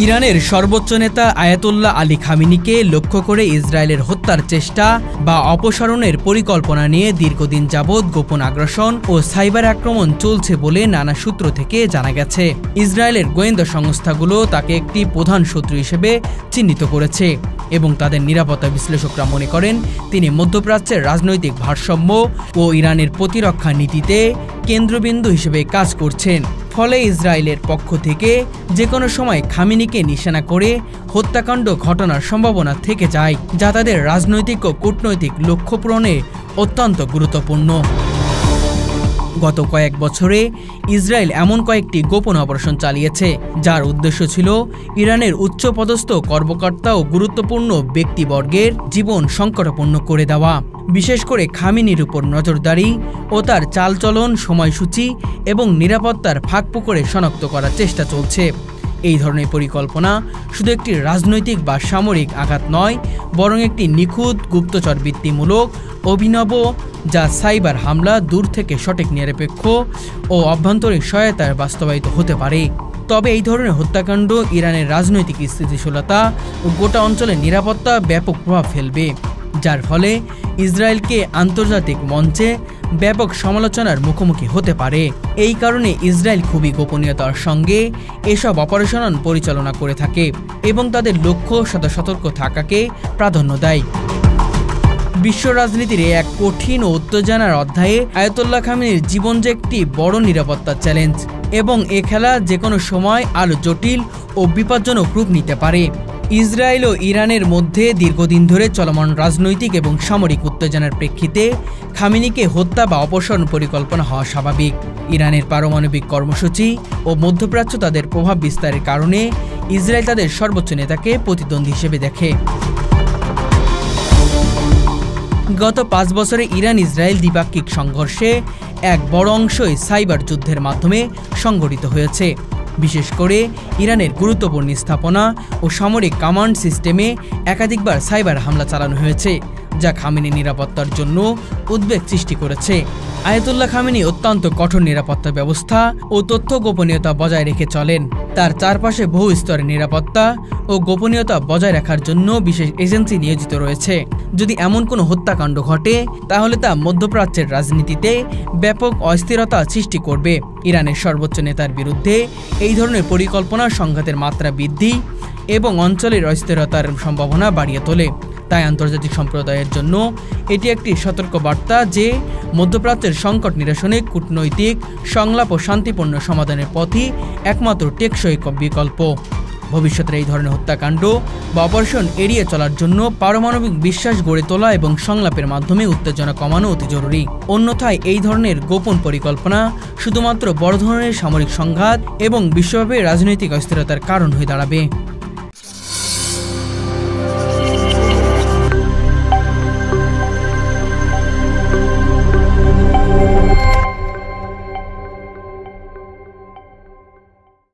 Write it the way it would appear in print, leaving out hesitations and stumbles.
ইরানের সর্বোচ্চ নেতা আয়াতুল্লাহ আলী খামেনিকে লক্ষ্য করে ইসরায়েলের হত্যার চেষ্টা বা অপসারণের পরিকল্পনা নিয়ে দীর্ঘদিন যাবৎ গোপন আগ্রাসন ও সাইবার আক্রমণ চলছে বলে নানা সূত্র থেকে জানা গেছে। ইসরায়েলের গোয়েন্দা সংস্থাগুলো তাকে একটি প্রধান শত্রু হিসেবে চিহ্নিত করেছে এবং তাদের নিরাপত্তা বিশ্লেষকরা মনে করেন তিনি মধ্যপ্রাচ্যের রাজনৈতিক ভারসাম্য ও ইরানের প্রতিরক্ষা নীতিতে কেন্দ্রবিন্দু হিসেবে কাজ করছেন। ফলে ইসরায়েলের পক্ষ থেকে যে কোনো সময় খামেনিকে নিশানা করে হত্যাকাণ্ড ঘটনার সম্ভাবনা থেকে যায়, যা তাদের রাজনৈতিক ও কূটনৈতিক লক্ষ্য পূরণে অত্যন্ত গুরুত্বপূর্ণ। গত কয়েক বছরে ইসরায়েল এমন কয়েকটি গোপন অপারেশন চালিয়েছে যার উদ্দেশ্য ছিল ইরানের উচ্চপদস্থ কর্মকর্তা ও গুরুত্বপূর্ণ ব্যক্তিবর্গের জীবন সংকটাপন্ন করে দেওয়া। বিশেষ করে খামেনির উপর নজরদারি ও তার চালচলন, সময়সূচি এবং নিরাপত্তার ফাঁকফোকরে শনাক্ত করার চেষ্টা চলছে। এই ধরনের পরিকল্পনা শুধু একটি রাজনৈতিক বা সামরিক আঘাত নয়, বরং একটি নিখুঁত গুপ্তচর বৃত্তিমূলক অভিনব, যা সাইবার হামলা, দূর থেকে সঠিক নিরপেক্ষ ও অভ্যন্তরীণ সহায়তায় বাস্তবায়িত হতে পারে। তবে এই ধরনের হত্যাকাণ্ড ইরানের রাজনৈতিক স্থিতিশীলতা ও গোটা অঞ্চলের নিরাপত্তা ব্যাপক প্রভাব ফেলবে, যার ফলে ইসরায়েলকে আন্তর্জাতিক মঞ্চে ব্যাপক সমালোচনার মুখোমুখি হতে পারে। এই কারণে ইসরায়েল খুবই গোপনীয়তার সঙ্গে এসব অপারেশন পরিচালনা করে থাকে এবং তাদের লক্ষ্য সতর্ক থাকাকে প্রাধান্য দেয়। বিশ্ব রাজনীতির এক কঠিন ও উত্তেজনার অধ্যায়ে আয়াতুল্লাহ খামেনির জীবন যে একটি বড় নিরাপত্তা চ্যালেঞ্জ এবং এ খেলা যে কোনো সময় আরও জটিল ও বিপজ্জনক রূপ নিতে পারে। ইসরায়েল ও ইরানের মধ্যে দীর্ঘদিন ধরে চলমান রাজনৈতিক এবং সামরিক উত্তেজনার প্রেক্ষিতে খামেনিকে হত্যা বা অপসারণ পরিকল্পনা হওয়া স্বাভাবিক। ইরানের পারমাণবিক কর্মসূচি ও মধ্যপ্রাচ্য তাদের প্রভাব বিস্তারের কারণে ইসরায়েল তাদের সর্বোচ্চ নেতাকে প্রতিদ্বন্দ্বী হিসেবে দেখে। গত 5 বছরে ইরান ইসরায়েল দ্বিপাক্ষিক সংঘর্ষে এক বড় অংশই সাইবার যুদ্ধের মাধ্যমে সংঘটিত হয়েছে। বিশেষ করে ইরানের গুরুত্বপূর্ণ স্থাপনা ও সামরিক কমান্ড সিস্টেমে একাধিকবার সাইবার হামলা চালানো হয়েছে, যা খামেনির নিরাপত্তার জন্য উদ্বেগ সৃষ্টি করেছে। আয়াতুল্লাহ খামেনি অত্যন্ত কঠোর নিরাপত্তা ব্যবস্থা ও তথ্য গোপনীয়তা বজায় রেখে চলেন। তার চারপাশে বহু স্তরের নিরাপত্তা ও গোপনীয়তা বজায় রাখার জন্য বিশেষ এজেন্সি নিয়োজিত রয়েছে। যদি এমন কোনো হত্যাকাণ্ড ঘটে তাহলে তা মধ্যপ্রাচ্যের রাজনীতিতে ব্যাপক অস্থিরতা সৃষ্টি করবে। ইরানের সর্বোচ্চ নেতার বিরুদ্ধে এই ধরনের পরিকল্পনা সংঘাতের মাত্রা বৃদ্ধি এবং অঞ্চলের অস্থিরতার সম্ভাবনা বাড়িয়ে তোলে। তাই আন্তর্জাতিক সম্প্রদায়ের জন্য এটি একটি সতর্কবার্তা যে মধ্যপ্রাচ্যের সংকট নিরসনে কূটনৈতিক সংলাপ ও শান্তিপূর্ণ সমাধানের পথই একমাত্র টেকসই বিকল্প। ভবিষ্যতের এই ধরনের হত্যাকাণ্ড বা অপারেশন এড়িয়ে চলার জন্য পারমাণবিক বিশ্বাস গড়ে তোলা এবং সংলাপের মাধ্যমে উত্তেজনা কমানো অতি জরুরি। অন্যথায় এই ধরনের গোপন পরিকল্পনা শুধুমাত্র বড় ধরনের সামরিক সংঘাত এবং বিশ্বব্যাপী রাজনৈতিক অস্থিরতার কারণ হয়ে দাঁড়াবে।